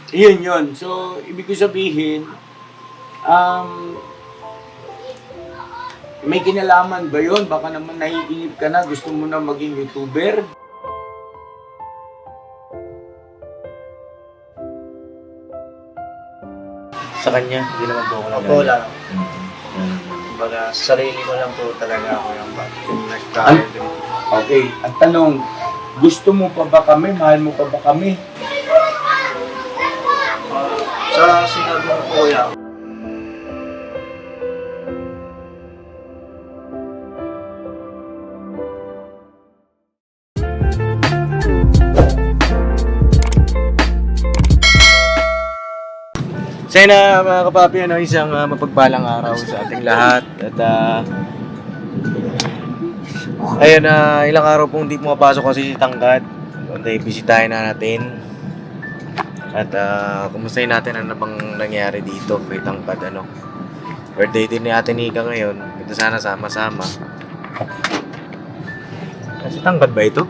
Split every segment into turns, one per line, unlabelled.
Yun yun. So, ibig ko sabihin, may kinalaman ba yun? Baka naman naiinip ka na, gusto mo na maging YouTuber?
Sa kanya, hindi naman po ako
Opo, wala lang. Kumbaga, sa sarili ko lang po talaga ako yung nagka-elevate.
Okay, ang tanong, gusto mo pa ba kami? Mahal mo pa ba kami?
Sa sinabi ko po yan,
Sana mga kapapi, isang mapagpalang araw sa ating lahat. At ayun, ilang araw pong hindi pumapasok kasi si Tangkad. Kundi bisitahin na natin. At kumustahin natin ano bang nangyari dito kay Tangkad. Birthday din ni Ate Nika ngayon. Ito sana sama-sama. Si Tangkad ba ito?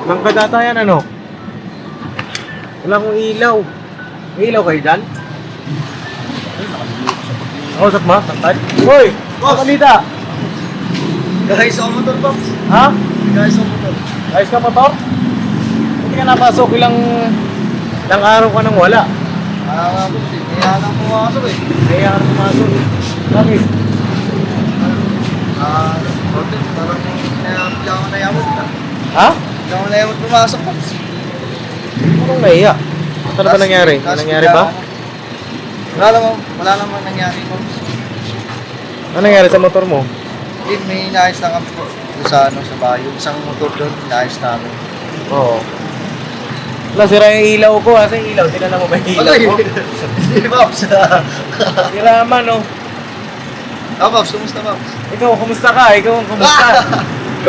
Tangkad ata yan Wala akong ilaw. May ilaw kayo dyan? Kausap mo, Tangkad? Hoy! Kalita!
guys, ako motor, Pops.
Ha?
Guys, ako motor.
Ayos ka motor? Hindi ka napasok ilang araw ka nang wala.
Pops, kaya lang pumasok eh.
Kaya ka pumasok. Bakit?
Pops, parang hindi ako nayamot na.
Ha?
Hindi ako nayamot pumasok, Pops.
Anong nahiya? Ano ba nangyari? May nangyari ba?
Wala naman nangyari, Pops.
Ano nangyari sa motor mo?
Hindi, may inaayos na kami po. Sa bahay. Yung isang motor doon, inaayos namin.
Oo. Wala, sira yung ilaw ko. Asa yung ilaw? Tinala mo ba yung ilaw ko?
Hindi, Pops.
Sira man,
Pops, kumusta, Pops?
Ikaw, kumusta ka? Ikaw, kumusta?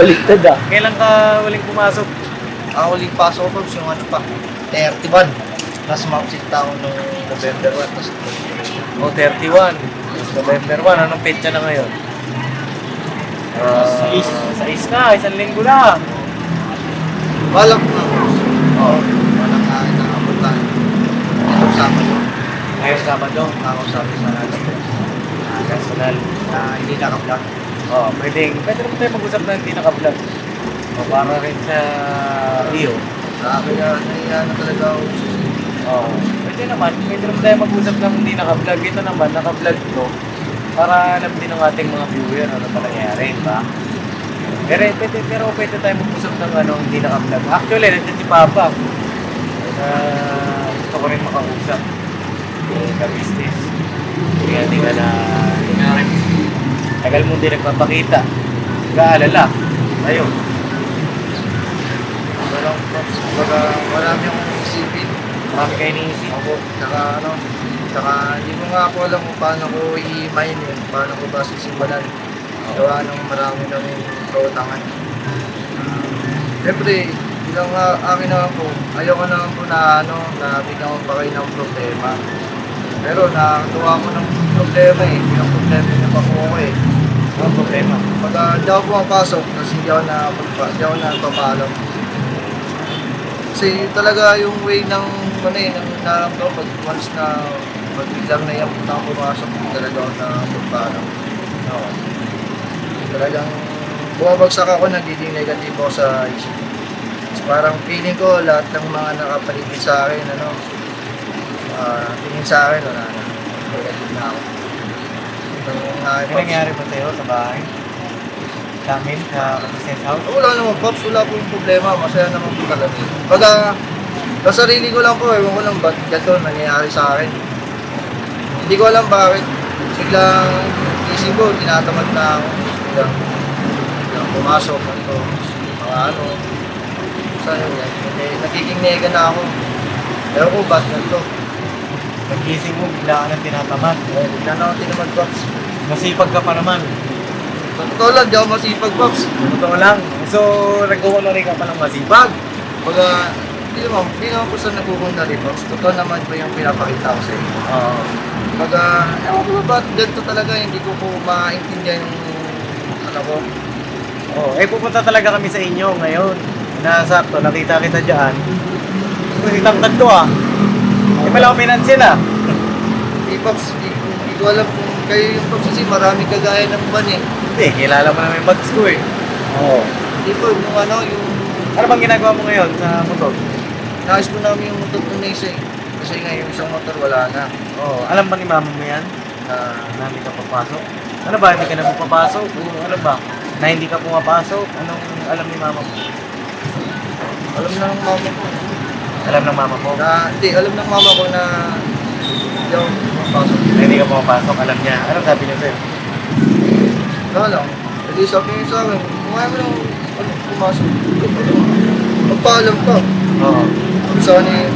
Baliktad
Kailan ka huling pumasok?
Ako ulit pasok, Pops, yung ano pa, 31. Tapos mapsit ako nung November 1. Tapos,
31. November 1. Anong petsa na ngayon? 6 na. Isang linggo na.
walang na, Pops. Oo. Walang nakapunta. Ito Sabado.
Ngayon Sabado.
Ako sabi sa natin.
Personal.
Hindi naka-vlog.
Pwede naman tayo mag-usap na hindi naka-vlog. Para rin sa iyo.
Kaya nahiya na talaga ako.
Pwede naman tayo mag-usap ng hindi naka-vlog. Ito naman, naka-vlog to. Para alam din ng ating mga viewer ano pa nangyari, ba? Pero pwede tayo mag-usap ng hindi naka-vlog. Actually, nandiyan si Papa. Gusto ko rin makausap. Ka-business. Kaya hindi ka na rin. Tagal mo din nagpapakita. Nag-aalala. Ayun.
Walang, Pops. Kumbaga, marami akong isipin.
Marami kayo iniisip.
Tsaka hindi ko nga po alam kung paano ko i-mine yun. Paano ko ba sisimulan. Gawa ng marami kami kautangan. Siyempre, bilang akin naman po, ayoko naman po na bigyan ko pa kayo ng problema. Pero nakatuwa ko ng problema eh. Yung problema niya pa po ako eh.
Ang problema.
Pag di ako pumapasok, kasi hindi ako napapaalam. Kasi talaga yung way ng ng naramdaman pag once na biglang naiamot na ako pumasok, talaga ako na magpaalam. Talagang bumabagsak ako, nagiging negative ako sa isip. So, parang feeling ko lahat ng mga nakapaligid sa akin, tingin sa akin, wala na. Negative na ako.
Ano nangyari ba sa'yo sa bahay? Sa amin, sa business house?
Wala naman, Pops. Wala po yung problema. Masaya naman po talaga. Pagka, sa sarili ko lang po, ewan ko lang ba't ganito nangyayari sa akin. Hindi ko alam bakit. Biglang isip ko, tinatamad na ako. Biglang pumasok. Nagiging nega na ako. Ewan ko ba't ganito.
Pag-gising mo, bigla ka nang tinatamad.
Bigla na ako tinamad, Pops.
Masipag ka pa naman.
Totoo lang, di ako masipag, Pops.
Totoo lang. So, nagkukulo rin ka pa ng masipag.
Pagka, hindi naman po sa nagkukundali, Pops. Totoo naman po yung pinapakita ko sa inyo. Pagka, ewan ko ba ba't ganito talaga, hindi ko po maintindihan yung ko.
Pupunta talaga kami sa inyo ngayon. Nasakto, nakita kita dyan. ko si Tangkad to ah. Hindi pala ako pinansin ah.
Hey, Pops, hindi ko alam kung kayo yung Pops kasi marami kagaya ng ban eh.
Hindi, kilala mo naman yung bags ko eh.
Oo.
Hindi po, yung ano, yung
Ano bang ginagawa mo ngayon sa motor?
naayos po namin yung motor ko na isa eh. Kasi nga yung isang motor wala na.
Oo, alam ba ni mama mo yan? Na hindi ka papasok? Ano ba, hindi ka na papasok? O ano ba? Na hindi ka pumapasok? Anong alam ni mama mo?
Alam na ng mama ko.
Alam ng mama mo?
Hindi, alam ng mama ko na hindi ako mapasok.
Na hindi ka pumapasok, alam niya. Anong sabi niya sa'yo?
Wala lang. Hindi sabi niya sa akin, kung ayaw mo lang pumasok. Magpaalam ka.
Oo.
Sabi sa akin,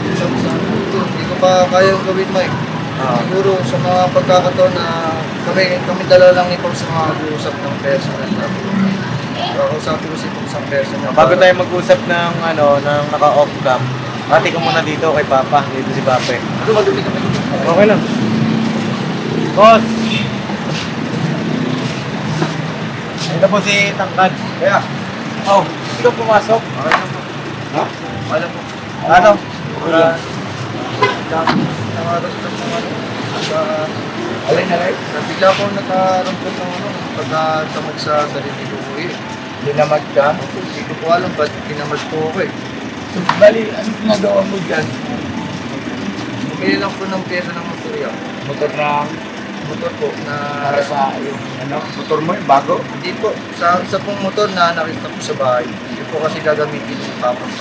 hindi ko pa kayang gawin, Mike.
Oo.
Siguro sa mga pagkakataon na kami dala lang ni Pops sa mga usap ng personal. Kausapin ko si Pops ang personal.
Bago tayo mag-usap ng ng naka-off cam, pati ka muna dito kay Papa. Dito si Papa eh.
Ito, magdating kami.
Okay lang. Boss! Ito po si Tangkad.
Kaya,
Oh, hindi ka pumasok.
okay na po.
Ha?
Alam po.
Ano?
Nangaras lang ng ano.
Alay na rin?
Bigla ako nakaramdam ng ano, pagkatamad sa sarili ko po eh.
Dinamad ka?
Hindi ko po alam ba't kinamad po ako eh.
Bali, ano ginagawa mo dyan?
Bumili lang po ng pyesa ng motor yan.
Motor na
Motor po na...
para sa yung motor mo yung bago?
Hindi po. Sa isa pong motor na nakita ko sa bahay. Hindi po kasi gagamitin yung tapos.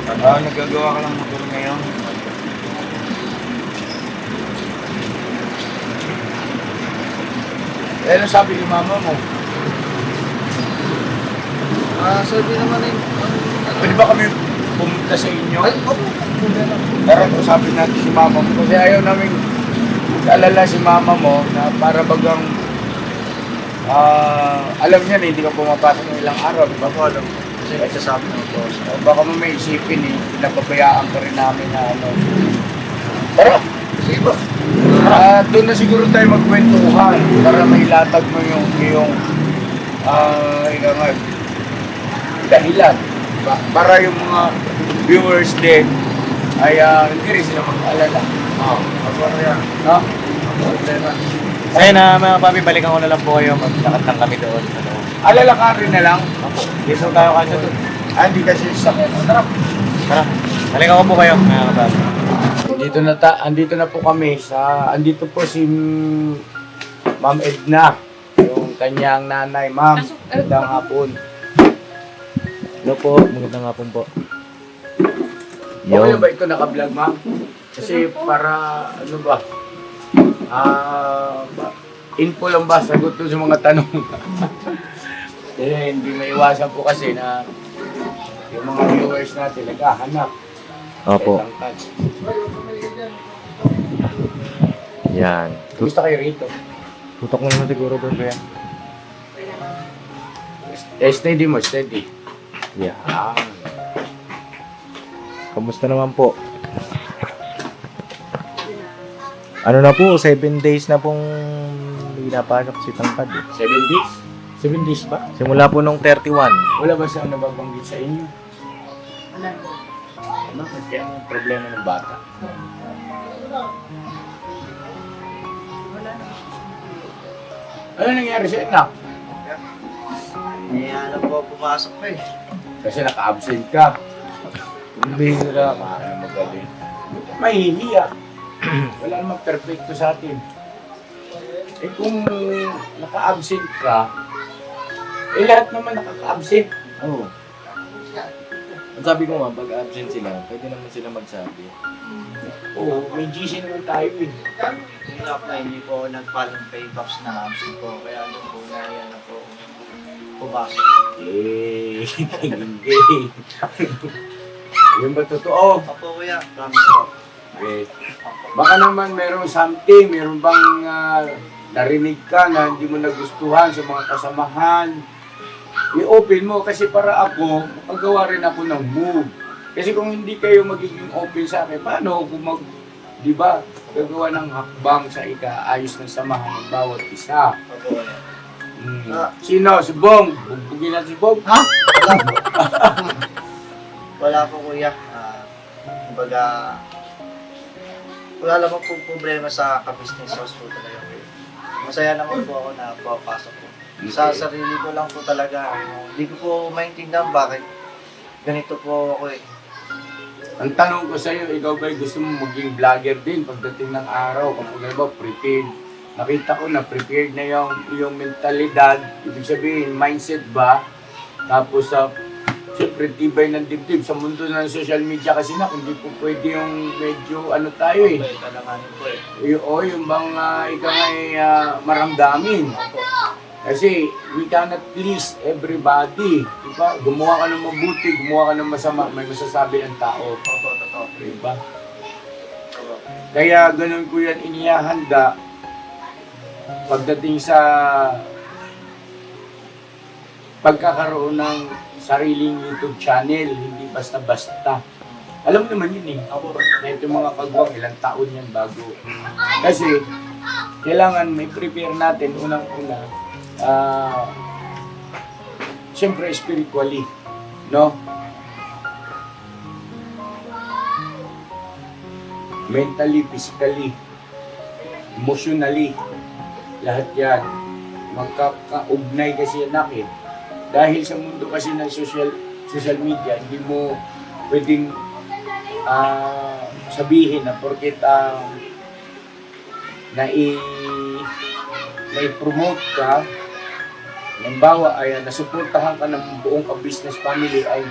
Nagagawa ka ng motor ngayon. Eh, ano sabi ni mama mo?
Sabi naman eh.
Pwede ba kami pumunta sa inyo?
Ay, opo.
Pero sabi natin si mama mo kasi ayaw namin alala si mama mo na para bagang alam niya na hindi ka pumapasok ng ilang araw, di ba?
Opo, alam. Kasi nagsasabi ng boss.
Baka mo may isipin eh, pinapabayaan ka rin namin na ano. Tara!
Sige po.
Doon na siguro tayo magkwentuhan para mailatag mo yung iyong ika nga, dahilan. Para yung mga viewers din ay hindi rin sila mag-alala.
Opo, ano yan?
No?
Problema.
Ayun na mga papi, balikan ko na lang po kayo. Maglakat lang kami doon.
Alala ka rin na lang.
Opo. Dito tayo kanyo doon.
Hindi kasi sakyan. Tara.
Tara. Balikan ko po kayo mga kapapi.
Andito na po kami andito po si Ma'am Edna, yung kanyang nanay. Ma'am, magandang hapon.
Hello po. Magandang hapon po.
Okay ba ito naka-vlog, ma'am? Kasi para, ano ba, info lang ba, sagot to sa mga tanong. Hindi maiwasan po kasi na yung mga viewers natin naghahanap.
Opo.
Kay Tangkad.
Yan.
Gusto kayo rito?
Tutok mo naman siguro doon kaya.
Steady mo, steady.
Yeah.
Ah,
Kamusta naman po? Ano na po, 7 days na pong pinapasok si Tangkad eh.
7 days? 7 days ba?
Simula po nung 31.
Wala ba siyang nababanggit sa inyo? Bakit kaya ang problema ng bata? Ano nangyari sa anak?
Alam po, pumasok pa eh.
Kasi naka-absent ka. Bihira ka. Ano magaling? Mahihiya. Wala namang perfecto sa atin. Eh kung naka-absent ka, lahat naman nakaka-absent.
Oo. Ang sabi ko nga, pag absent sila, pwede naman sila magsabi.
Oo, may GC naman tayo eh.
Yung na hindi po nagpalang pay box na absent po. Kaya ano po, nahiyan na po pumasok.
Eh, hindi. Yun ba totoo?
Opo kuya, promise po.
Eh, baka naman meron something, meron bang narinig ka na hindi mo nagustuhan sa mga kasamahan. I-open mo kasi para ako, magagawa rin ako ng move. Kasi kung hindi kayo magiging open sa akin, paano ako di ba, gagawa ng hakbang sa ikaayos ng samahan ng bawat isa.
Opo kuya.
Sino? Si Bong. Bugbugin natin si Bong.
Ha? Wala po. Wala po kuya. Kumbaga, wala naman po problema sa ka-business house po talaga. Masaya naman po ako na papasok po. Sa sarili ko lang po talaga. Hindi ko po maintindihan bakit ganito po ako eh.
Ang tanong ko sa iyo, ikaw ba gusto mo maging vlogger din pagdating ng araw? Kung ba prepared? Nakita ko na prepared na yung mentalidad, ibig sabihin mindset ba? Tapos sa siyempre tibay ng dibdib sa mundo ng social media kasi na hindi po pwede yung medyo ano tayo eh.
Kalanganin po eh.
Yung bang ikaw ay maramdamin. Kasi we cannot please everybody. Diba? Gumawa ka ng mabuti, gumawa ka ng masama, may masasabi ang tao.
Opo, totoo.
Diba? Kaya ganun ko yan inihahanda pagdating sa pagkakaroon ng sariling YouTube channel, hindi basta-basta. Alam mo naman yun eh. Ako, na itong mga kagwang, ilang taon yan bago. Kasi, kailangan may prepare natin, unang-una, siyempre spiritually, no? Mentally, physically, emotionally, lahat yan. Magkakaugnay kasi yan natin. Dahil sa mundo kasi ng social media, hindi mo pwedeng sabihin na porket na-promote ka, halimbawa ay nasuportahan ka ng buong ka-business family ay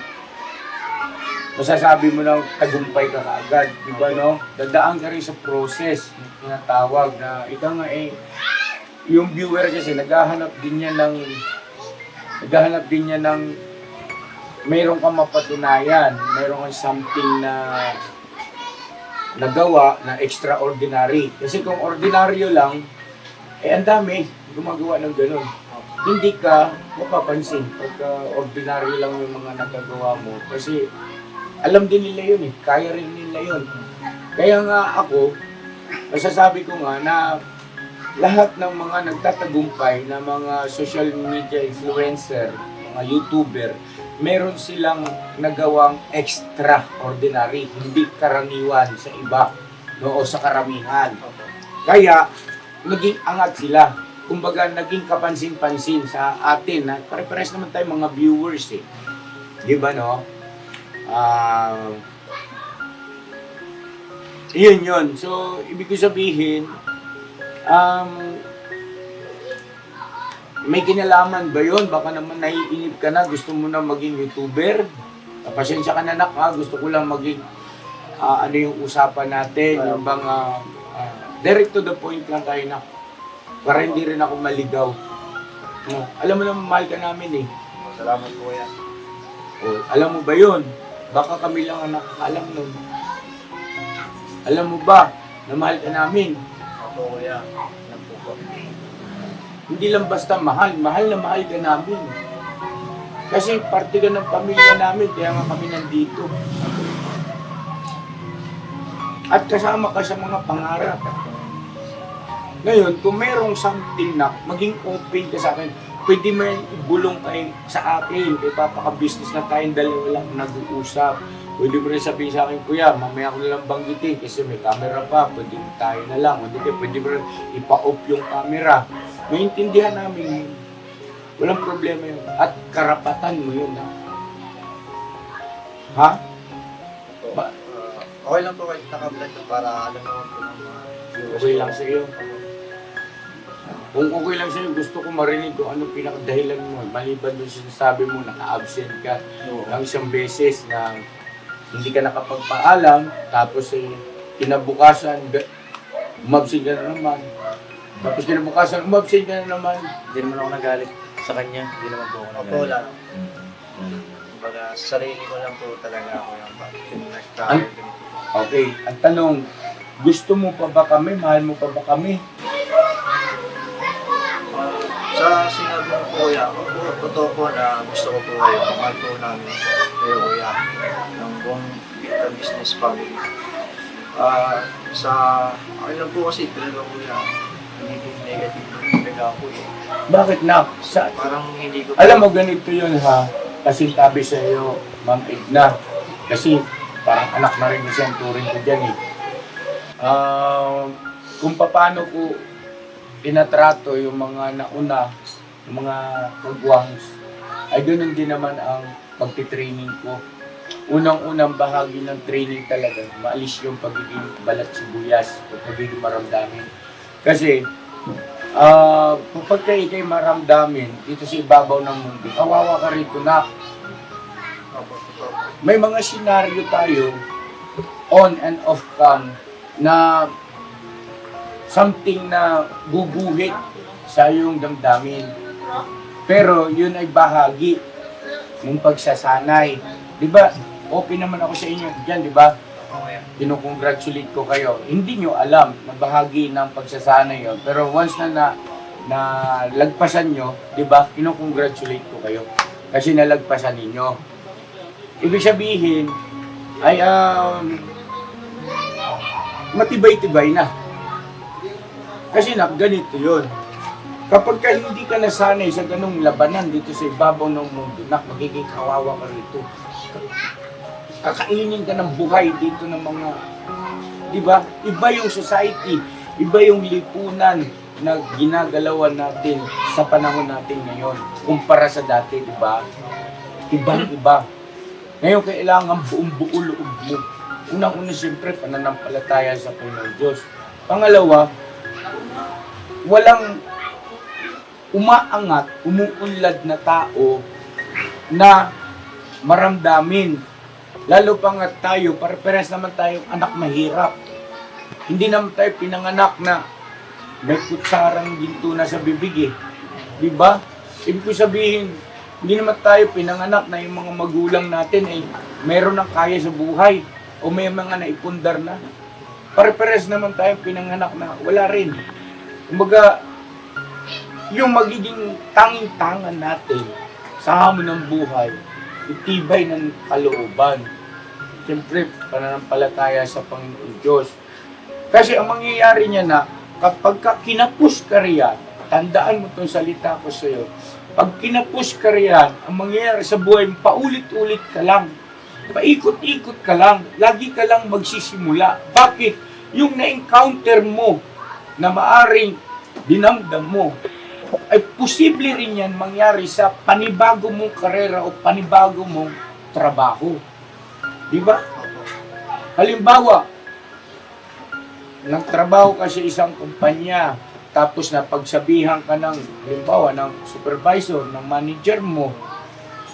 masasabi mo na tagumpay ka kaagad, di ba no? Dadaan ka rin sa process na tinatawag na ikaw nga eh, yung viewer kasi naghahanap din niya ng mayroon kang mapatunayan, mayroon kang something na nagawa na extraordinary. Kasi kung ordinaryo lang, eh ang dami gumagawa ng ganun. Hindi ka mapapansin pagka ordinaryo lang yung mga nagagawa mo. Kasi alam din nila yun eh, kaya rin nila yun. Kaya nga ako, masasabi ko nga na lahat ng mga nagtatagumpay na mga social media influencer, mga YouTuber, meron silang nagawang extraordinary, hindi karaniwan sa iba, no, o sa karamihan. Kaya, naging angat sila. Kumbaga, naging kapansin-pansin sa atin na pare-pares naman tayo mga viewers eh. Di ba, no? Yun. So, ibig ko sabihin, may kinalaman ba yun? Baka naman naiinip ka na, gusto mo na maging YouTuber. Pasensya ka na nak, gusto ko lang maging ano yung usapan natin, yung bang direct to the point lang tayo na para hindi rin ako maligaw. No? Alam mo naman, mahal ka namin eh.
Salamat po yan.
Alam mo ba yun? Baka kami lang ang nakakaalam nun. Alam mo ba na mahal ka namin?
Opo, kuya. Alam po po.
Hindi lang basta mahal na mahal ka namin. Kasi parte ka ng pamilya namin, kaya nga kami nandito. At kasama ka sa mga pangarap. Ngayon, kung merong something na maging open ka sa akin, pwede mo yan ibulong kay sa akin, kay papaka-business na tayong dalawa lang nag-uusap. Pwede mo rin sabihin sa akin, kuya, mamaya ko nalang banggitin kasi may camera pa, pwede tayo na lang. Pwede mo rin ipa-off yung camera. Maintindihan namin yun. Walang problema yun. At karapatan mo yun. Ha?
Okay lang po kahit naka-vlog para alam naman po ng mga viewers.
Okay lang sa iyo. Kung okay lang sa'yo, gusto ko marinig kung anong pinakadahilan mo. Maliban doon sinasabi mo, naka-absent ka ng isang beses na hindi ka nakapagpaalam, tapos kinabukasan, umabsent ka na naman. Tapos kinabukasan, umabsent ka na naman.
Hindi naman ako nagalit sa kanya. Hindi naman po ako
Opo,
nagalit.
wala. Kumbaga, sarili ko lang po talaga ako yung
Okay, ang tanong, gusto mo pa ba kami? Mahal mo pa ba kami?
Sa sinabi mo po kuya, totoo po na gusto ko po kayo. Mahal po namin kayo kuya ng buong business family. Sa akin lang po kasi talaga kuya, hindi negative talaga ako eh.
Bakit na?
Parang hindi ko...
Alam mo, ganito yun ha. Kasi tabi sa iyo, Ma'am Edna. Kasi parang anak na rin kasi ang turing ko dyan eh. Kung paano ko tinatrato yung mga nauna, yung mga kagwangs, ay ganun din naman ang pagtitraining ko. Unang-unang bahagi ng training talaga, maalis yung pagiging balat sibuyas o pagiging maramdamin. Kasi, kapag kayo maramdamin dito sa ibabaw ng mundo, kawawa ka rito na. May mga senaryo tayo, on and off cam, na something na guguhit sa iyong damdamin. Pero yun ay bahagi ng pagsasanay. Di ba? Open naman ako sa inyo dyan, di ba? Kinukongratulate ko kayo. Hindi nyo alam na bahagi ng pagsasanay yun. Pero once na lagpasan nyo, di ba? Kinukongratulate ko kayo. Kasi nalagpasan ninyo. Ibig sabihin, ay matibay-tibay na. Kasi ganito yun. Kapag ka hindi ka nasanay sa ganong labanan dito sa ibabaw ng mundo, magiging kawawa ka rito. Kakainin ka ng buhay dito ng mga, di ba? Iba yung society, iba yung lipunan na ginagalawan natin sa panahon natin ngayon kumpara sa dati, di ba? Ibang-iba. Ngayon kailangan buong-buo loob mo. Unang-una siyempre, pananampalataya sa Panginoon Diyos. Pangalawa, walang umaangat, umuunlad na tao na maramdamin. Lalo pa nga tayo, parehas naman tayong anak mahirap. Hindi naman tayo pinanganak na may kutsarang ginto na sa bibig eh. Diba? Ibig ko sabihin, hindi naman tayo pinanganak na yung mga magulang natin ay meron ng kaya sa buhay o may mga naipundar na. Parehas naman tayo pinanganak na wala rin. Kumbaga, yung magiging tanging-tangan natin sa hamon ng buhay, itibay ng kalooban. Siyempre, pananampalataya sa Panginoon Diyos. Kasi ang mangyayari niya na, kapag kinapus ka riyan, tandaan mo itong salita ko sa iyo, pag kinapus ka riyan, ang mangyayari sa buhay, paulit-ulit ka lang. Paikot-ikot ka lang. Lagi ka lang magsisimula. Bakit? Yung na-encounter mo na maaring dinamdam mo, ay posible rin yan mangyari sa panibago mong karera o panibago mong trabaho. Di ba? Halimbawa, nagtrabaho ka sa isang kumpanya, tapos napagsabihan ka ng, halimbawa, ng supervisor, ng manager mo,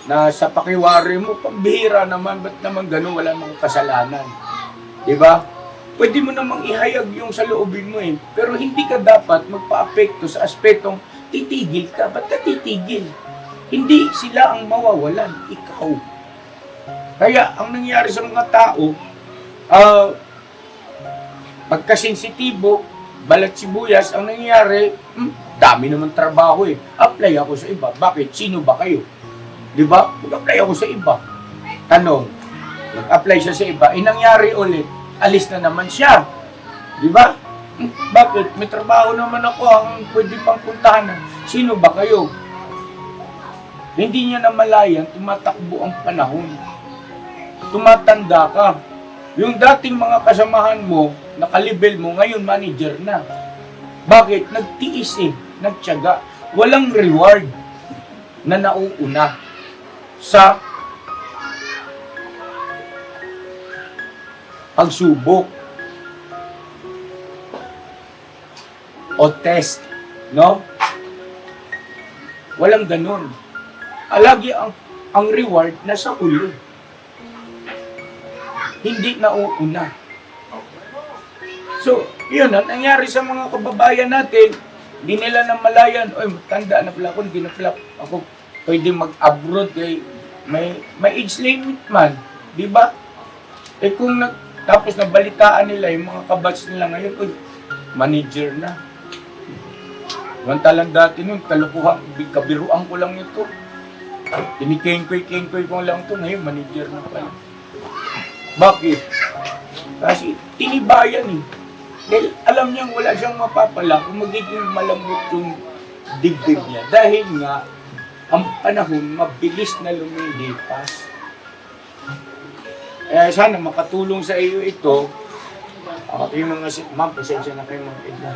na sa pakiwari mo, pambihira naman, ba't naman gano'n, wala namang kasalanan. Di ba? Pwede mo namang ihayag yung sa loobin mo eh. Pero hindi ka dapat magpa-apekto sa aspetong titigil ka. Ba't ka titigil? Hindi sila ang mawawalan, ikaw. Kaya ang nangyari sa mga tao, pagkasensitibo, balat sibuyas, ang nangyari, dami naman trabaho eh. Apply ako sa iba. Bakit? Sino ba kayo? Di ba? Mag-apply ako sa iba. Tanong, nag-apply siya sa iba, nangyari ulit, alis na naman siya. Di ba? Bakit? May trabaho naman ako ang pwede pang puntahan. Sino ba kayo? Hindi niya namalayan, tumatakbo ang panahon. Tumatanda ka. Yung dating mga kasamahan mo, nakalibel mo, ngayon manager na. Bakit? Nagtiis eh, nagtiyaga. Walang reward na nauuna sa pagsubok o test, no? Walang ganun. Lagi ang reward nasa huli. Hindi nauuna. So, yun, ang nangyari sa mga kababayan natin, hindi nila namalayan, oy, tanda na pala ako, hindi na pala ako pwede mag-abroad kay may age limit man, di ba? Eh kung tapos nabalitaan nila yung mga kabats nila ngayon, oy, manager na. Wantalang dati nun, kalukuhan, kabiruan ko lang ito. Kinikengkoy ko lang ito, ngayon manager na pala. Bakit? Kasi tinibayan eh. Dahil alam niyang wala siyang mapapala kung magiging malambot yung dibdib niya. Dahil nga, ang panahon mabilis na lumilipas. sana makatulong sa iyo ito. Yung mga, ma'am, pasensya na kayo mga Edna.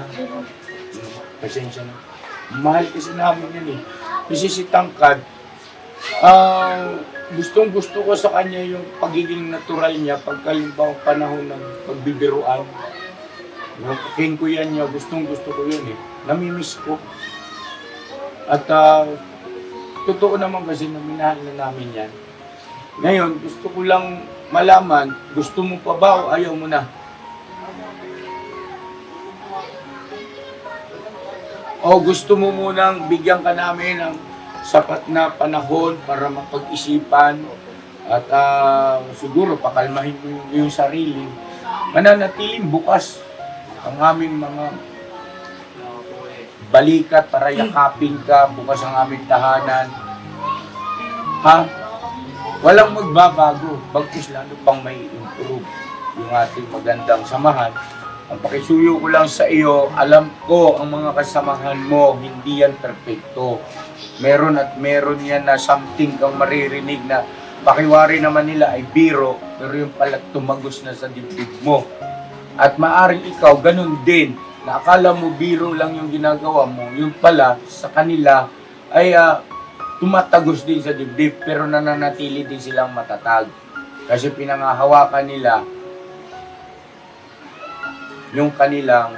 Pasensya na. Mahal kasi namin yan eh. Kasi si Tangkad, gustong gusto ko sa kanya yung pagiging natural niya pagkalimbang panahon ng pagbibiruan. Yung kingkuyan niya, gustong gusto ko yun eh. Namimiss ko. At totoo naman kasi na minahal na namin yan. Ngayon, gusto ko lang malaman, gusto mo pa ba o ayaw mo na? O gusto mo munang bigyan ka namin ng sapat na panahon para mapag-isipan at siguro pakalmahin mo yung sarili. Mananatiling bukas ang aming mga balikat para yakapin ka, bukas ang aming tahanan. Ha? Walang magbabago, bagkus lalo pang may improve yung ating magandang samahan. Ang pakisuyo ko lang sa iyo, alam ko ang mga kasamahan mo, hindi yan perfecto. Meron at meron yan na something kang maririnig na pakiwari naman nila ay biro, pero yung pala tumagos na sa dibdib mo. At maaring ikaw, ganun din, na akala mo biro lang yung ginagawa mo, yung pala sa kanila ay tumatagos din sa dibdib, pero nananatili din silang matatag. Kasi pinangahawakan nila yung kanilang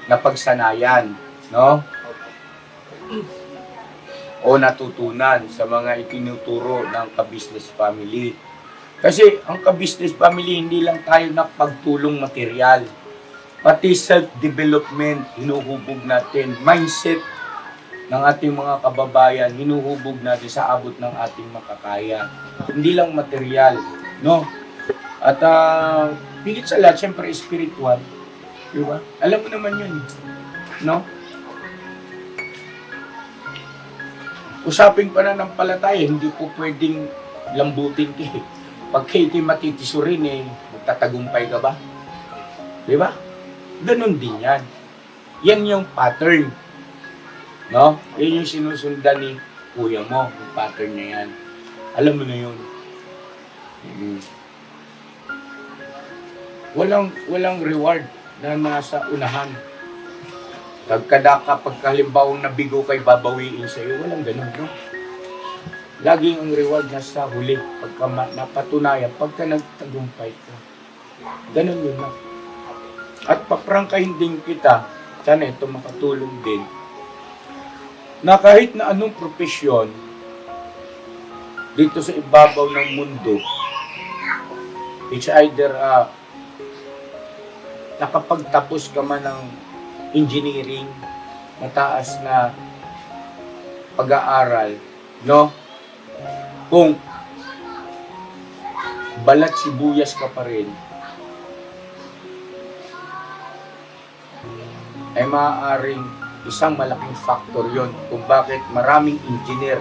napagsanayan, no? O natutunan sa mga itinuturo ng ka-business family. Kasi ang ka-business family, hindi lang tayo nakapagtulong material. Pati self-development, hinuhubog natin. Mindset ng ating mga kababayan, hinuhubog natin sa abot ng ating makakaya. Hindi lang material, no? At higit sa lahat, siyempre spiritual. Di ba? Alam mo naman yun, no? Usaping pananampalataya, hindi po pwedeng lambutin ka eh. Pag kayo matitisurin eh, magtatagumpay ka ba? Di ba? Ganun din yan. Yan yung pattern. No? Yan yung sinusundan ni kuya mo, yung pattern niya yan. Alam mo na yun. Walang reward na nasa unahan. Pagka halimbawang nabigo kay babawiin sa iyo, walang ganun, no? Laging ang reward nasa huli, pagka napatunayan, pagka nagtagumpay ka. Ganun yun na. At paprangkahin din kita, sana ito makatulong din, na kahit na anong propesyon dito sa ibabaw ng mundo, it's either nakapagtapos ka man ng engineering, mataas na pag-aaral, no? Kung balat sibuyas ka pa rin, ay maaaring isang malaking factor yon kung bakit maraming engineer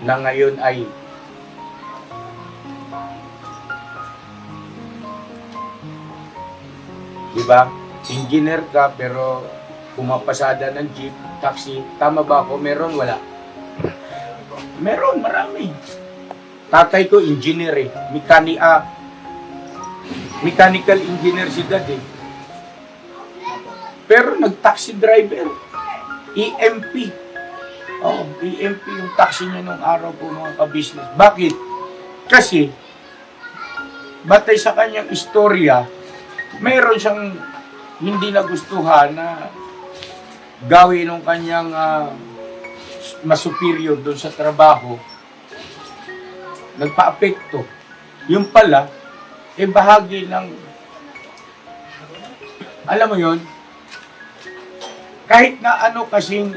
na ngayon ay diba? Engineer ka pero pumapasada ng jeep, taxi, tama ba ako? Meron, wala? Meron, marami. Tatay ko engineer eh. Mechanical engineer si dad eh. Pero nag-taxi driver. EMP. Oh, EMP yung taxi niya nung araw po mga ka-business. Bakit? Kasi batay sa kanyang istorya, mayroon siyang hindi nagustuhan na gawin ng kanyang mas superior doon sa trabaho. Nagpa-apekto. Yung pala, bahagi ng, alam mo yon, kahit na ano kasing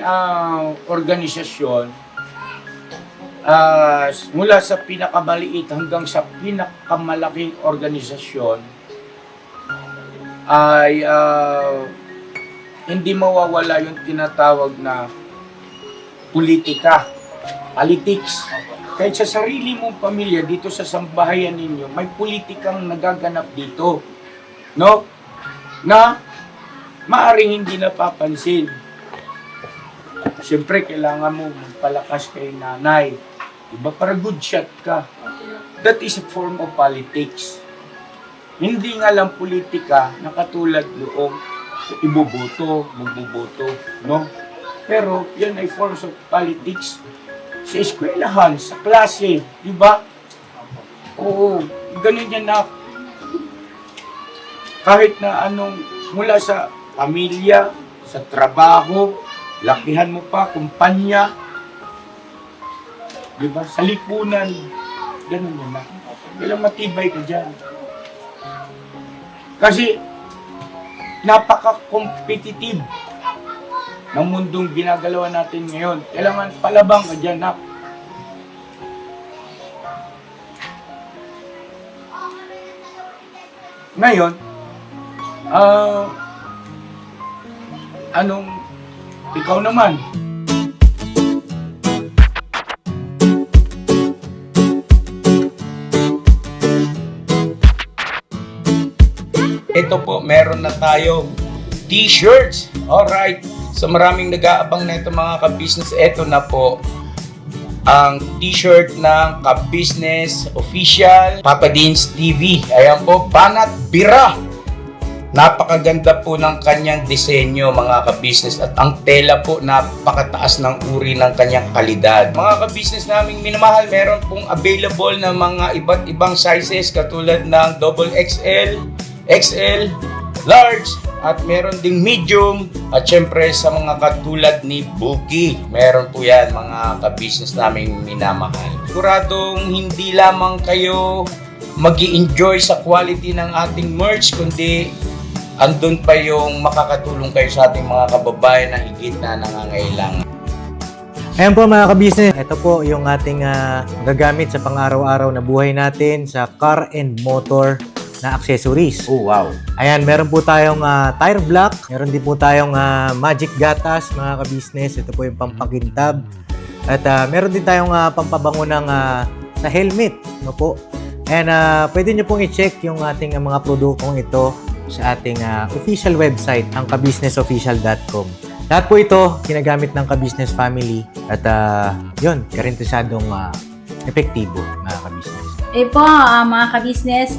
organisasyon, mula sa pinakamaliit hanggang sa pinakamalaking organisasyon, ay hindi mawawala yung tinatawag na politika, politics. Kahit sa sarili mong pamilya, dito sa sambahayan ninyo, may politikang nagaganap dito, no? Na maaring hindi napapansin. Siyempre, kailangan mo magpalakas kay nanay. Diba? Para good shot ka. that is a form of politics. Hindi nga lang politika na katulad noong iboboto, magboboto, no? Pero yan ay forms of politics sa eskwelahan, sa klase, di ba? Oo, ganun yan na kahit na anong mula sa pamilya, sa trabaho, lakihan mo pa, kumpanya, di ba? Sa lipunan, ganun yan na. Kailang matibay ka dyan. Kasi napaka-competitive ng mundong ginagalawan natin ngayon. Kailangan palabang ka dyan, nak. Ngayon, anong ikaw naman? Ito po, meron na tayong t-shirts. Alright. So maraming nag-aabang na ito mga ka-business. Ito na po ang t-shirt ng ka-business official Papa Dean's TV. Ayan po, Banat Bira. Napakaganda po ng kanyang disenyo mga ka-business at ang tela po napakataas ng uri ng kanyang kalidad. Mga ka-business naming minamahal, meron pong available na mga iba't ibang sizes katulad ng XXL, XL, large, at meron ding medium, at syempre sa mga katulad ni Bookie, meron po yan mga ka-business naming minamahal. Siguradong hindi lamang kayo mag-i-enjoy sa quality ng ating merch, kundi andun pa yung makakatulong kayo sa ating mga kababayan na higit na nangangailangan.
Ayan po mga ka-business, ito po yung ating gagamit sa pang-araw-araw na buhay natin sa car and motor na accessories.
Oh, wow.
Ayan, meron po tayong tire block, meron din po tayong magic gatas mga ka-business. Ito po yung pampakintab. At meron din tayong pampabango ng sa helmet, no po. And pwede nyo pong i-check yung ating mga produktong ito sa ating official website, ang kabusinessofficial.com. Lahat po ito ginagamit ng ka-business family at yun, karintisadong epektibo mga ka-business.
Po, mga ka-business,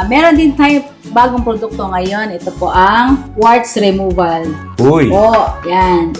meron din tayo bagong produkto ngayon. Ito po ang warts removal.
Uy!
Po, yan.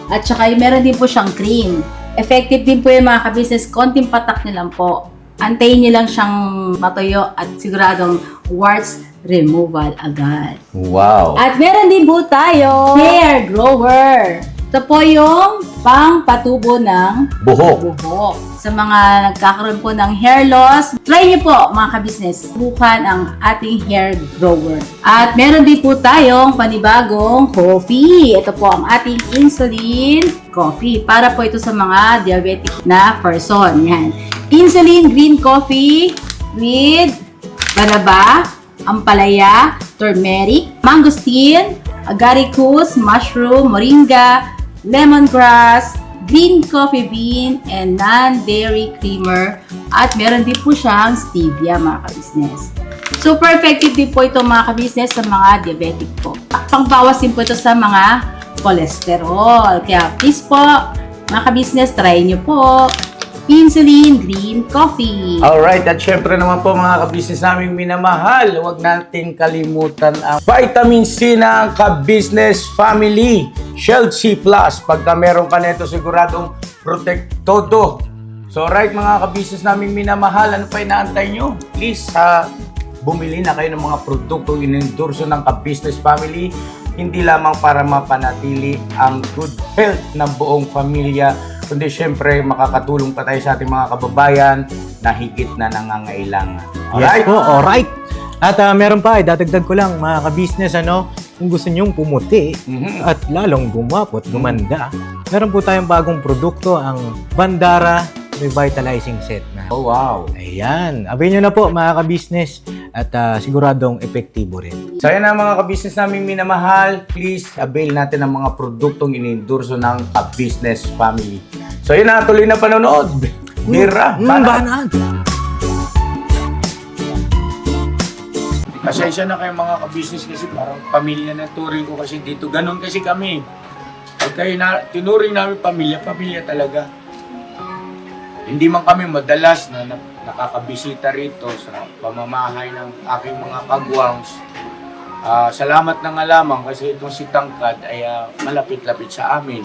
At saka meron din po siyang cream. Effective din po yung mga ka-business. Konting patak nyo lang po. Antayin nyo lang siyang matuyo at siguradong warts removal agad.
Wow!
At meron din po tayo hair grower. Ito po yung pang-patubo ng
Buhok.
buhok. Sa mga nagkakaroon po ng hair loss, try niyo po mga ka-business. Subukan ang ating hair grower. At meron din po tayong panibagong coffee. Ito po ang ating insulin coffee. Para po ito sa mga diabetic na person. Yan. Insulin green coffee with banaba, ampalaya, turmeric, mangosteen, agaricus, mushroom, moringa, lemongrass, green coffee bean, and non-dairy creamer. At meron din po siyang stevia mga ka-business. Super effective din po ito mga ka-business sa mga diabetic po. Pangbawas din po ito sa mga cholesterol. Kaya please po, mga ka-business, try nyo po. Insulin Green Coffee.
Alright, at syempre naman po mga ka-business naming minamahal, huwag nating kalimutan ang vitamin C ng ka-business family, Shield C+. Pagka meron ka nito, siguradong protektodo. So alright mga ka-business naming minamahal, ano pa inaantay nyo? Please, bumili na kayo ng mga produktong inendorso ng ka-business family, hindi lamang para mapanatili ang good health ng buong pamilya, kundi syempre makakatulong pa tayo sa ating mga kababayan na higit na nangangailangan. Alright?
Yes po, alright. At meron pa, dadagdag ko lang mga ka-business, kung gusto nyong pumuti at lalong gumapot, gumanda, meron po tayong bagong produkto, ang Bandara Revitalizing Set na.
Oh, wow.
Ayan, abay nyo na po mga ka-business at siguradong epektibo rin.
So yan na mga ka-business naming minamahal, please avail natin ang mga produktong inendorso ng ka-business family. So yun na, tuloy na panonood. Mira,
Banat.
Pasensya na kayo mga ka-business kasi parang pamilya na turing ko kasi dito. Ganon kasi kami. Pag kayo na, tinuring namin pamilya, pamilya talaga. hindi man kami madalas na nakakabisita rito sa pamamahay ng aking mga kagwangs. Salamat na nga lamang kasi itong si Tangkad ay malapit-lapit sa amin.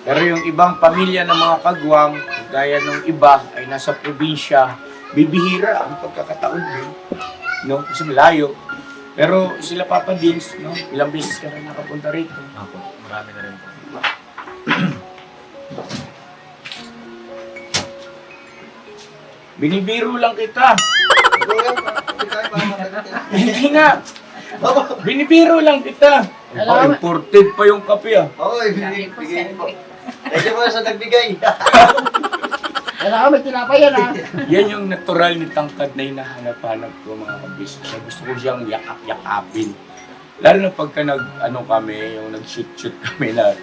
Pero yung ibang pamilya ng mga kagwang, gaya ng iba ay nasa probinsya, bibihira ang pagkakataon din. No? Kasi malayo. Pero sila Papa Dins, no? Ilang beses ka rin nakapunta rito.
Ako, marami na rin po.
Binibiro lang kita. Hindi nga. Binibiro lang kita. Imported pa yung kape
Okay, bigay po. Thank you po sa nagbigay.
Kailangan may tinapay yan ha.
Yan yung natural ni Tangkad na hinahanap-hanap ko mga kabisnes. Gusto ko siyang yakap-yakapin. Lalo na pagka kami, yung nag-shoot kami na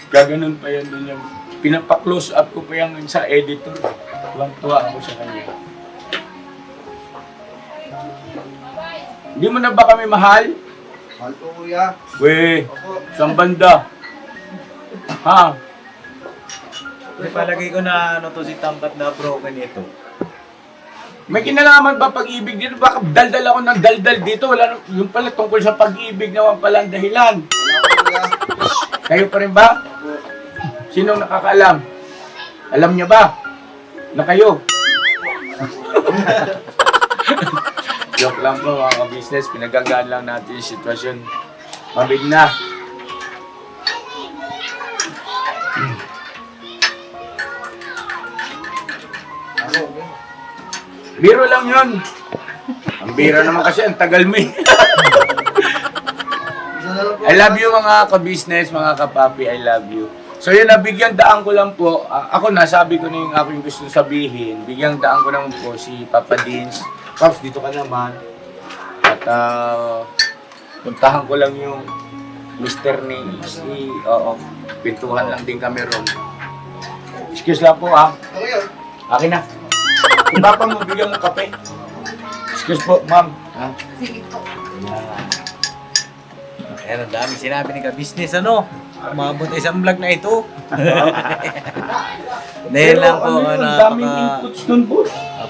gaganon pa yan dun yung pinapa-close up ko pa yan sa editor. Tuwang-tuwa ako sa kanya. Hindi mo na ba kami mahal?
Mahal po kuya.
We,
Opo.
isang banda. Ha?
Palagay ko na to si Tangkad na broken ito.
May kinalaman ba pag-ibig dito? Baka daldal ako ng daldal dito. Wala, yung pala tungkol sa pag-ibig naman pala ang dahilan.
Wala po kuya.
Kayo pa rin ba? Sino nakakaalam? Alam niya ba? Na kayo? Joke lang po mga ka-business. Pinagagaan lang natin yung sitwasyon. Mabig na. Biro lang yun. Ang bira naman kasi, ang tagal mo eh.
Isa na lang po.
I love you mga ka-business, mga kapapi, I love you. So yun, nabigyan daan ko lang po. Ako nasabi ko na yung aking gusto sabihin. Bigyang daan ko naman po si Papa Dins. Pops, dito ka naman. At puntahan ko lang yung Mr. ni oo, pintuhan lang din kami ron. Excuse lang po ha.
Kuya.
Akin na. Kung papa mo, bigyan mo kape. Excuse po, ma'am. Ha?
Sige po.
Ayan, ang dami sinabi ni ka-business, ano? Umabot isang vlog na ito. Dahil lang po,
ano yun, daming inputs dun po.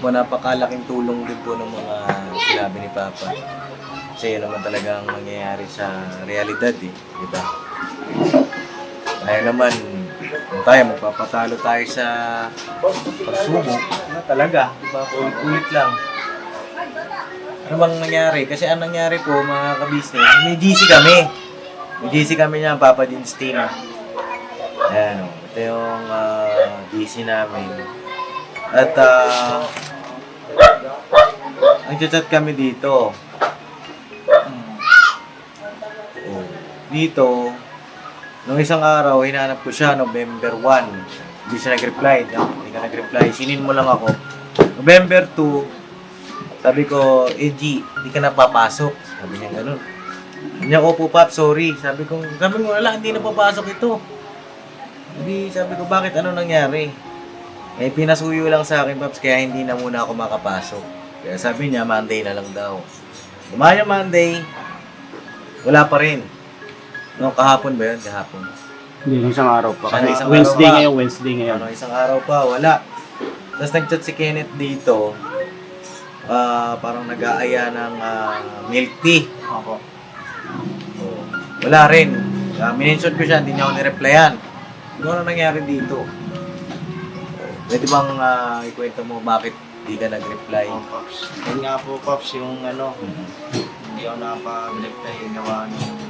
napakalaking tulong din po ng mga sinabi ni Papa. Kasi yun naman talagang nangyayari sa realidad eh, di ba? Kaya naman, kung tayo, magpapatalo tayo sa pagsubok, na talaga, di ba? Ulit-ulit lang. Ano bang nangyari? Kasi ang nangyari po, mga ka-business, may GC kami. May GC kami niya, Papa Dins team. Ayan o, ito yung GC namin. At nag-chat kami dito. Dito, nung isang araw, hinanap ko siya, November 1. Hindi siya nag-reply. Hindi ka nag-reply. Sinin mo lang ako. November 2, sabi ko, G, hindi ka napapasok. Sabi niya ganun. Sabi niya, opo, Pap, sorry. Sabi ko, wala, hindi napapasok ito. Sabi ko, bakit? Ano nangyari? Eh, pinasuyo lang sa akin, Paps, kaya hindi na muna ako makapasok. Kaya sabi niya, Monday na lang daw. Lumaya Monday, wala pa rin. No, kahapon ba yun? Kahapon.
Hindi, isang araw pa.
Sana isang
Wednesday
araw pa.
ngayon, Wednesday ngayon.
Ano, isang araw pa, wala. Tapos nag-chat si Kenneth dito, parang nag-aaya ng milk tea.
Opo.
Wala rin. Minention ko siya, hindi niya ako nireplyan. Ano nangyari dito? Pwede bang ikwento mo bakit di ka nag-reply?
Oh, Pops. Yun nga po, Pops, yung hindi ako nakapag-reply yung gawa ng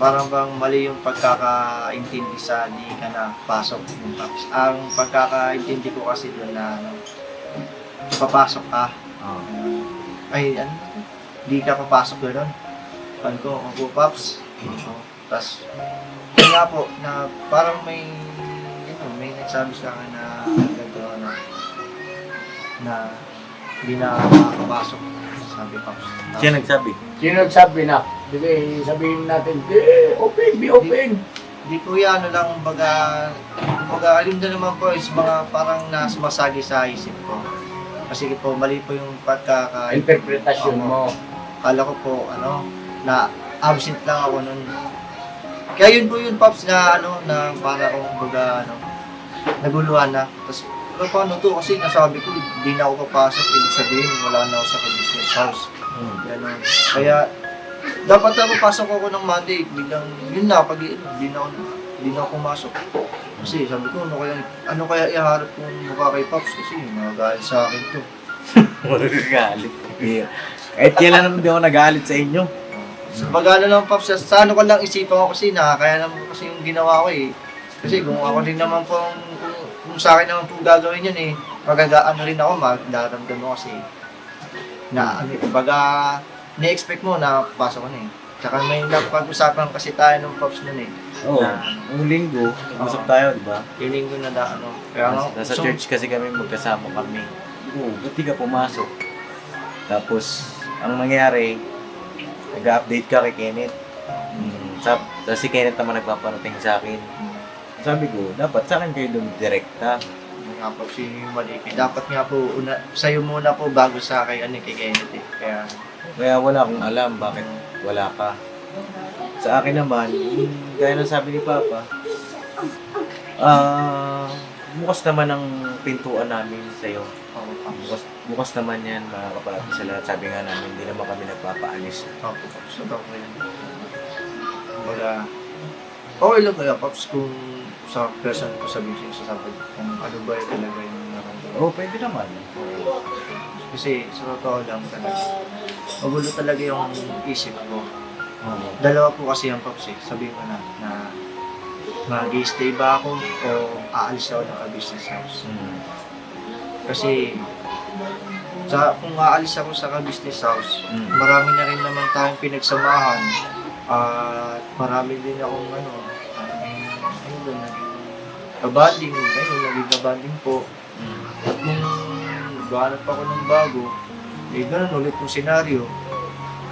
parang bang mali yung pagkakaintindi sa di ka na pasok yung Pops. Ang pagkakaintindi ko kasi doon na papasok ka. Ay, di ka papasok doon. Pan ko, ako Pops. Tapos, yun nga po, na parang may nagsabi sa akin na ganito, na hindi na makakapasok, sabi Pops.
Siya nagsabi.
Sino nagsabi na? Sige, sabihin natin, open, be open.
Di po yan, ano lang, kumbaga, alim na naman po is mga parang nasumasagi sa isip ko. Kasi po, mali po yung
Interpretasyon mo.
Kala ko po, na absent lang ako nun. Kaya yun po yun, Pops, na na para kung baga, naguluhan na. Tapos, paano to? Kasi nasabi ko, hindi na ako papasok. Ibig sabihin, wala na ako sa business house. Ganun. Kaya, dapat na papasok ako ng Monday. Biglang, yun na, pag hindi na ako pumasok. Kasi sabi ko, ano kaya iharap kong mukha kay Pops? Kasi magagalit sa akin to.
Magagalit. Kahit kailan naman di ako nagalit sa inyo.
So, pag-ano lang, Pops, sa ano ko lang isipan ko kasi nakakaya naman kasi yung ginawa ko eh. Kasi kung ako din naman po, kung sa akin naman po gagawin yun eh, ano rin ako, magdaramdam mo kasi na, baga, ni-expect mo na pasok ko na eh. Tsaka may napag-usapan kasi tayo ng Pops nun eh.
Oo. Ang linggo, usap tayo, di ba?
Yung linggo na ano. Kaya
Nasa church kasi kami, magkasama kami. Oo, ba't di ka pumasok? Tapos, ang nangyari, nag-update ka kay Kenneth. Tapos si Kenneth naman nagpaparating sa akin. Sabi ko, dapat sa akin kayo direkta.
nga po si Maliki. Dapat nga po, sa'yo muna po bago sa kay Kenneth eh.
Kaya wala akong alam bakit wala ka. Sa akin naman, gaya ng sabi ni Papa, bukas naman ang pintuan namin sa'yo. Bukas naman yan, mga kapatid sa lahat. Sabi nga namin, hindi naman kami nagpapaalis.
Opo, Pops. So, po yun. Kumbaga, okay lang kaya, Pops, kung sa person ko sa business, sasabi kung ano ba yung talaga yung naramdaman.
Oo, pwede naman.
Kasi, sa totoo lang talaga, magulo talaga yung isip ko.
Oo.
Dalawa po kasi yung Pops eh. Sabihin ko na mag-stay ba ako o aalis ako ng business house. Kasi kung aalis ako sa business house, marami na rin naman tayong pinagsamahan at marami din akong kabanding, naging kabanding po. At kung maghanap ako ng bago, ganun ulit yung senaryo.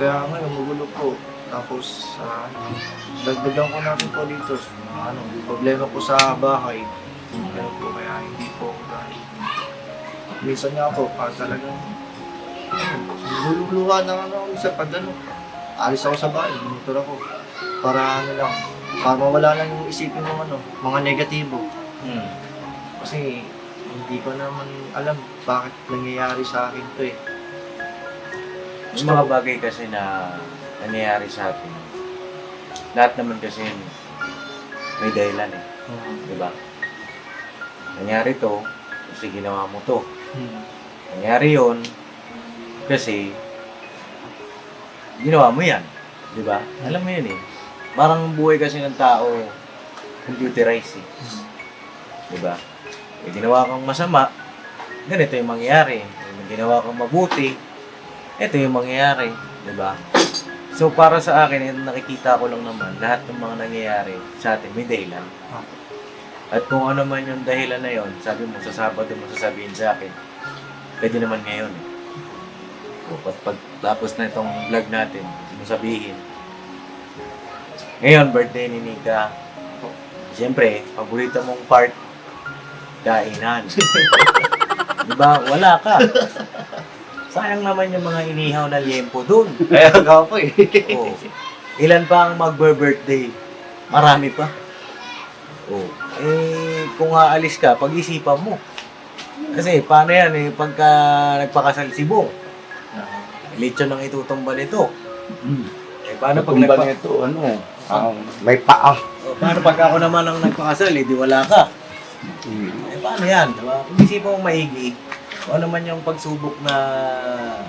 Kaya ngayon magulo po. Tapos, dagdagan ko natin po dito. Problema po sa bahay. Kaya po, kaya hindi po ako dahil. Minsan nga po, talagang luluha na isa pag alis ako sa bahay, bumutor ako. Para para mawala lang yung isipin ng mga negatibo. Kasi, hindi ko naman alam bakit nangyayari sa akin to eh.
Yung mga bagay kasi na nangyayari sa atin, lahat naman kasi may dahilan eh. Diba? Nangyari to, kasi ginawa mo to. Nangyari yon kasi ginawa mo yan. Diba? Alam mo yun eh. Parang buhay kasi ng tao, computerized eh. Diba? May ginawa kang masama, ganito yung mangyayari. May ginawa kang mabuti, ito yung mangyayari. Diba? So para sa akin, nakikita ko lang naman lahat ng mga nangyayari sa atin may dahilan. At kung ano man yung dahilan na yon, sabi mo sa Sabado mo sasabihin sa akin, pwede naman ngayon eh. Pag tapos na itong vlog natin, mo sabihin. Ngayon, birthday ni Nika. Siyempre, paborito mong part, kainan. Diba? Wala ka. Sayang naman yung mga inihaw na liempo dun.
Kaya nga po eh.
Oh. Ilan pa ang magbe-birthday? Marami pa. Oh. Kung aalis ka, pag-isipan mo. Kasi paano yan eh, pagka nagpakasal si Bong, lechon ang itutumba nito. Paano pag
nito, may paa.
Paano pag ako naman ang nagpakasal, di wala ka? Paano yan? Diba? Pag-isipan mo maigi. Kung ano man yung pagsubok na...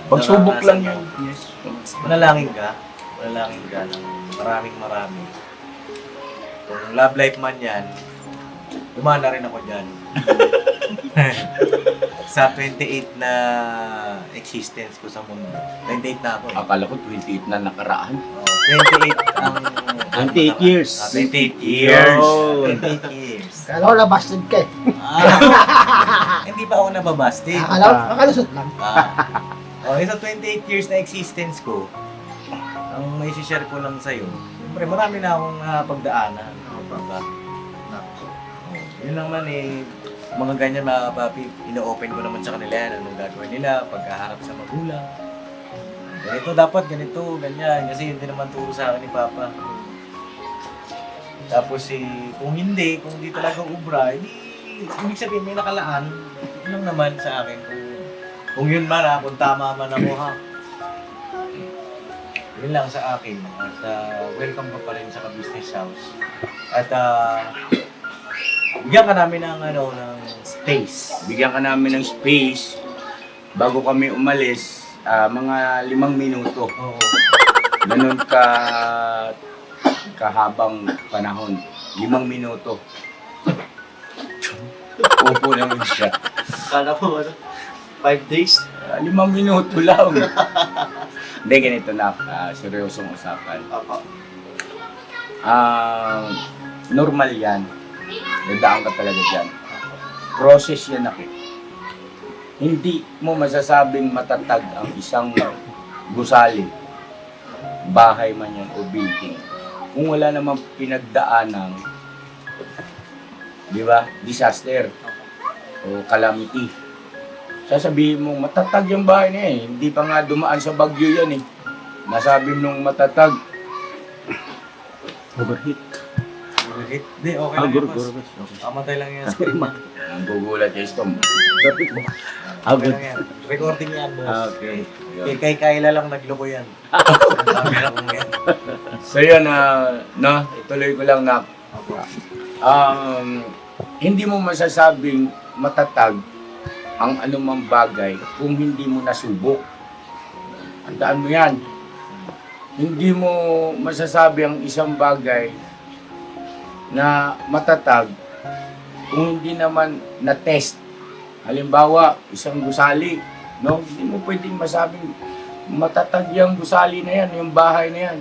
Pagsubok lang yun.
Yes. Manalangin ka. Manalangin ka ng maraming. Kung love life man yan, dumana rin ako dyan. Sa 28 na existence ko sa mundo. 28 na ako.
Akala ko 28 na nakaraan.
28 ang...
28 years.
28 years.
Oh.
28 years.
Kala ko nabasted ka eh.
Hindi pa ako nababastig.
Makalusot lang.
Sa 28 years na existence ko, ang may share ko lang sa'yo, siyempre marami na akong pagdaanan. Diba? Yun lang man eh, mga ganyan mga papi, ino-open ko naman sa kanila yan, anong gagawin nila, pagkaharap sa magulang. Ganito dapat, ganito, ganyan, kasi hindi naman turo sa akin ni Papa. Tapos kung hindi talaga ubra, hindi ibig sabihin may nakalaan. Yun lang naman sa akin. Kung yun man ha, kung tama man ako ha. Yun lang sa akin. At welcome ka pa rin sa Ka-Business House. At bigyan ka namin ng, ng space.
Bigyan ka namin ng space bago kami umalis, mga 5 minuto.
Oo.
Ganun kahabang panahon. 5 minuto. Upo naman siya.
Kala ko 5 days?
5 minuto lang. Hindi, ganito na. Seryosong usapan. Normal yan. Dadaan ka talaga dyan. Process yan ako. Hindi mo masasabing matatag ang isang gusali, bahay man yan o building, kung wala namang pinagdaanan, di ba, disaster o calamity. Sasabihin mo, matatag yung bahay na yan. Hindi pa nga dumaan sa bagyo yan eh. Nasabi nung matatag.
Overheat.
Overheat? Hindi, okay lang yun, boss. Kamatay lang yung screen mo.
Ang gugulat yung Tom.
Perfect mo.
Okay lang yan. Recording yan, boss.
Okay.
Kay Kayla lang nagloko yan. Sabi lang kung yan.
So yun, ituloy ko lang na hindi mo masasabing matatag ang anumang bagay kung hindi mo nasubok. Tandaan mo yan. Hindi mo masasabi ang isang bagay na matatag kung hindi naman na-test. Halimbawa, isang gusali, no? Hindi mo pwedeng masabing matatag yung gusali na yan, yung bahay na yan.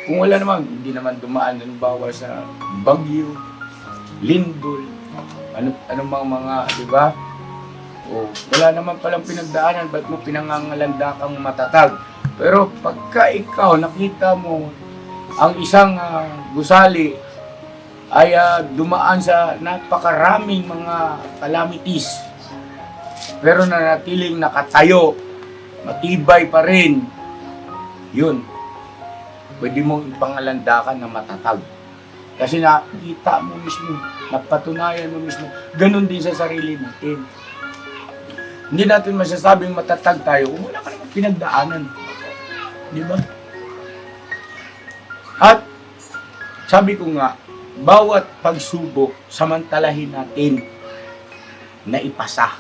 Kung wala naman, hindi naman dumaan, halimbawa sa bagyo, lindol, anong mga, di ba? O, wala naman palang pinagdaanan, ba't mo pinangangalanda kang matatag? Pero pagka ikaw nakita mo ang isang gusali ay dumaan sa napakaraming mga calamities, pero nanatiling nakatayo, matibay pa rin, yun, pwede mong ipangalandakan na matatag. Kasi nakita mo mismo, napatunayan mo mismo, ganun din sa sarili natin. Hindi natin masasabing matatag tayo kung wala ka naman pinagdaanan. Di ba? At sabi ko nga, bawat pagsubok, samantalahin natin na ipasa.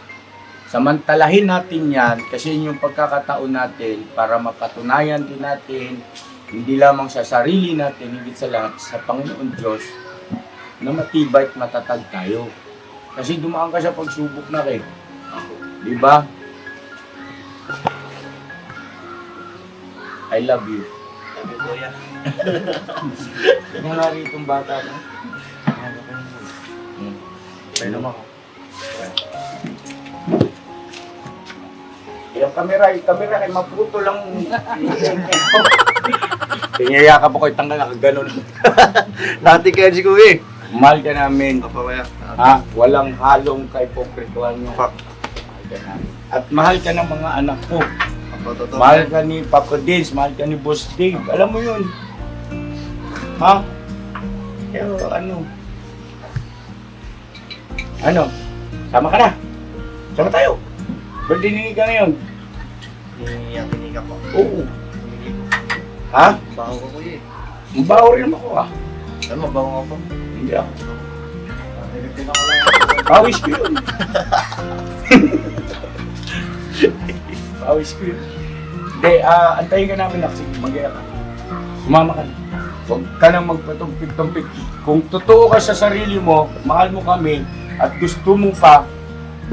Samantalahin natin yan kasi yun yung pagkakataon natin para mapatunayan din natin, hindi lamang sa sarili natin, higit sa lahat, sa Panginoon Diyos, na matibay at matatag tayo. Kasi dumaan ka sa pagsubok na kayo. Di ba? I love you.
Sabi ko yan.
Yung nga rito yung bata mo.
Painom ako.
Yung kamera kay maputo lang. Pinayakap ako itang na ganun.
Dati kayo si Kuya.
Mahal ka namin.
Papawaya.
Ha? Walang halong kaipokrituhan nyo. Mahal ka namin. At mahal ka ng mga anak ko. Mahal ka ni Papa Dins, mahal ka ni Boss Dave. Alam mo yun. Ha? Pero ano? Sama ka na. Sama tayo. Birthday ni Nika ngayon.
Yung tinika po.
Oo. Ha?
Baho ko Kuya.
Mabaho rin ako ah.
Ano, mabaho nga po?
Hindi ako.
Nilipin ako lang.
Pawis ko yun. Pawis ko yun. Hindi, antayin ka namin na. Sige, mag-iya ka. Sumama ka na. Huwag ka nang magpatumpik-tumpik. Kung totoo ka sa sarili mo, mahal mo kami, at gusto mo pa,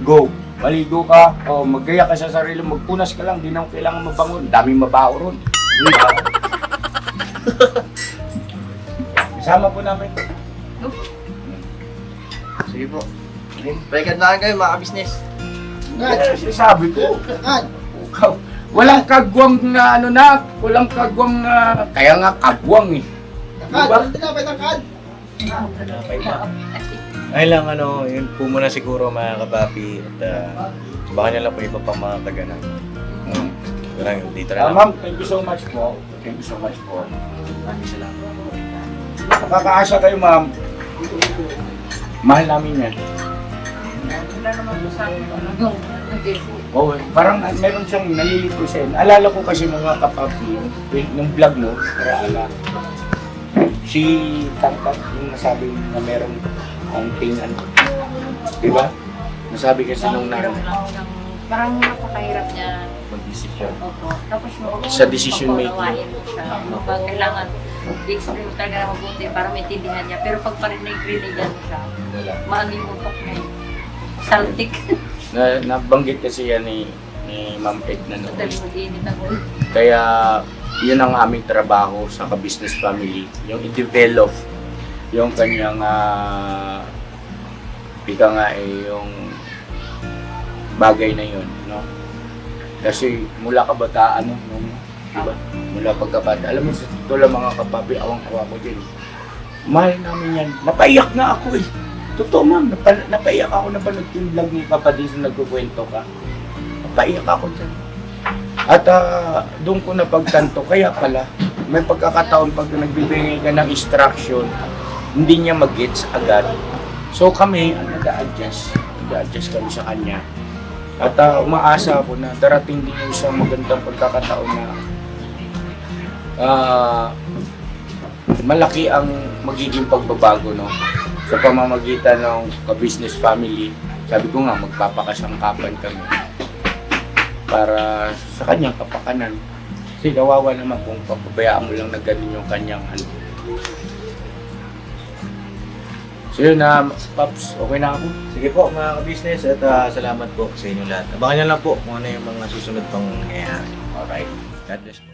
go. Maligo ka, o mag-gaya ka sa sarili, magpunas ka lang, di na kailangan mabangon. Daming mabaho ron. Isama po namin.
Sige po. Pagkandaan kayo mga business.
Sabi ko. Walang kagwang na walang kagwang na, kaya nga kagwang eh. Diba?
Ay lang yun po muna siguro mga kapapi at baka nyo lang po iba pang mga tagana. Dito na lang.
Ma'am, thank you so much po. Thank you so much po.
Maraming salamat.
Nakakaasa kayo ma'am. Mahal namin yan.
Wala naman po sa akin ano yung
Oh, parang meron siyang nalilito siya. Alala ko kasi mga kapapi, nung vlog mo, para si Tangkat, yung nasabi na meron counting ano. Di ba? Nasabi kasi nung
hirap
namin.
lang ng, parang napakahirap niya.
Mag-decision.
Opo. Tapos
Sa decision making.
pagpapawain mo siya. Pag kailangan i-explain mo talaga na mabuti para maintindihan niya. Pero pag parinig-rinigan mo siya,
Wala.
maalimutok mo. Saltik.
Nabanggit kasi yan ni Ma'am Edna noon.
Totally mag-iinit ang ulo.
Kaya yun ang aming trabaho sa ka-business family, yung i-develop yung kanyang ika nga yung bagay na yun, no? Kasi mula kabataan, no? Diba? Mula pagkabata, alam mo, sa tula mga kapapi, awang-awa ko din. Mahal namin yan. Napaiyak na ako eh. Totoo ma'am, napaiyak ako na panood yung vlog ni Papa Diz na nagkukwento ka. Napaiyak ako dyan. At doon ko napagtanto, kaya pala, may pagkakataon pag nagbibigay ka ng instruction, hindi niya mag-gets agad. So kami, nag-a-adjust kami sa kanya. At umaasa ako na darating din yung isang magandang pagkakataon na malaki ang magiging pagbabago, no? Sa pamamagitan ng ka-business family. Sabi ko nga, magpapakasangkapan kami para sa kanyang kapakanan. Kasi kawawa naman kung papabayaan mo lang na ganun yung kanyang ano. So yun na, Paps, okay na ako.
Sige po mga ka-business at salamat po sa inyo lahat. Abangan nyo lang po kung ano yung mga susunod pang nangyayari. Alright. God bless po.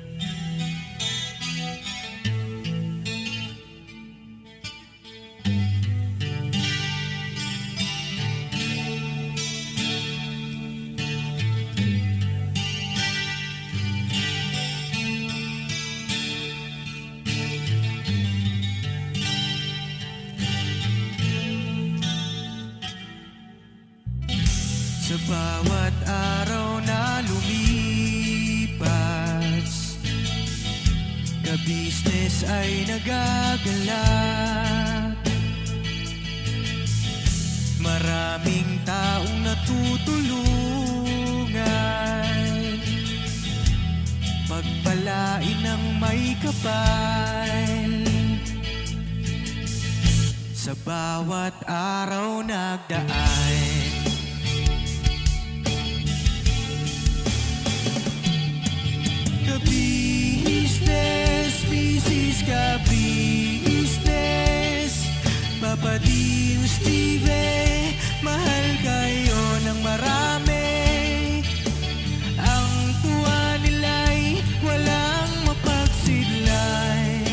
Sa bawat araw na lumipas, ka-business ay nagagalak. Maraming taong natutulungan, pagpalain ng may kapal. Sa bawat araw nagdaan, ka-business, business ka-business, Papa Dio, Steve, mahal kayo ng marami. Ang tuwa nila'y walang mapagsidlan.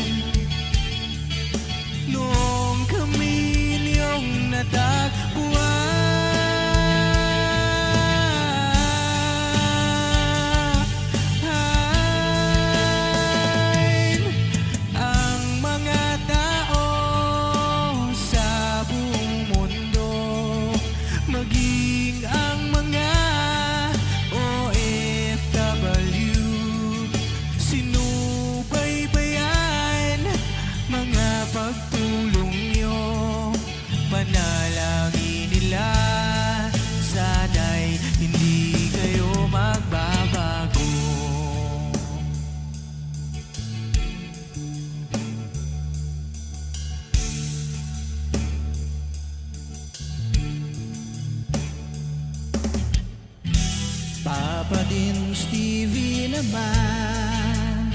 Noong kami niyong natagpuan, maging ang mga OFW, sinubaybayan mga pagtulong nyo, panalangin nila, sana'y hindi kayo magbabago. Papa din Stevie naman,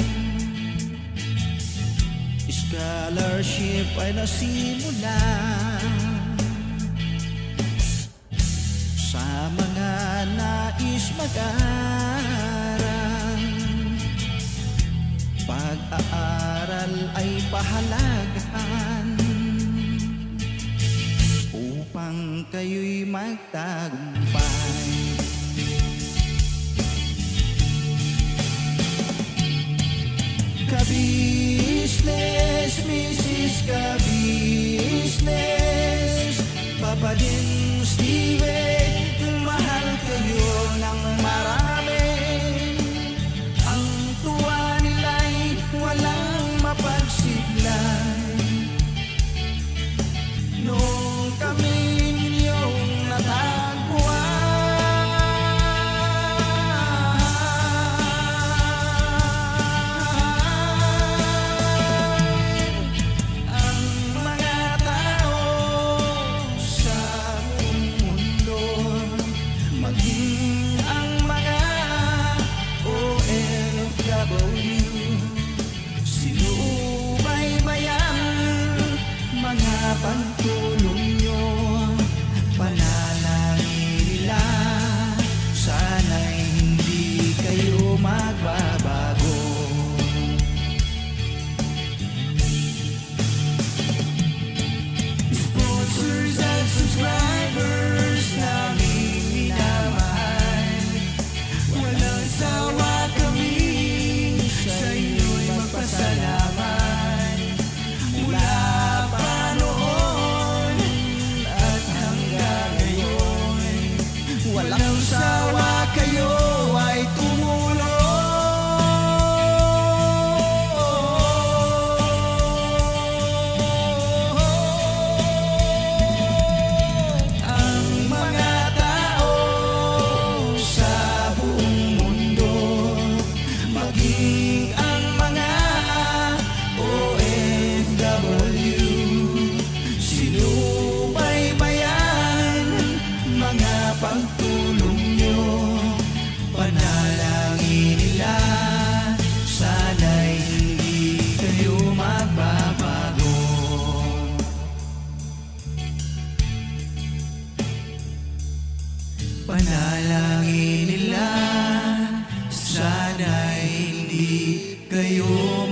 scholarship ay nasimula sa mga nais mag-aral. Pag-aaral ay pahalagahan upang kayo'y magtagumpay. Ka-business, Mrs. Ka-business, Papa din Steve, mahal kayo ng marami. Ang tuwa nila'y walang mapagsiglan. Noong kami ninyong natagpuan, Sinubaybayan mga pagtulong nyo, panalangin nila, sana'y hindi kayo magbabago. Sponsors at subscribers namin minamahal, walang sawa kami sa inyo'y magpasalamat. Mula pa noon at hanggang ngayon, walang sawa kayo ay tumulong. Ang mga tao sa buong mundo, maging ang mga OFW, sinubaybayan mga pagtulong nyo, panalangin nila, sana'y hindi kayo magbabago. Panalangin nila, sana'y hindi kayo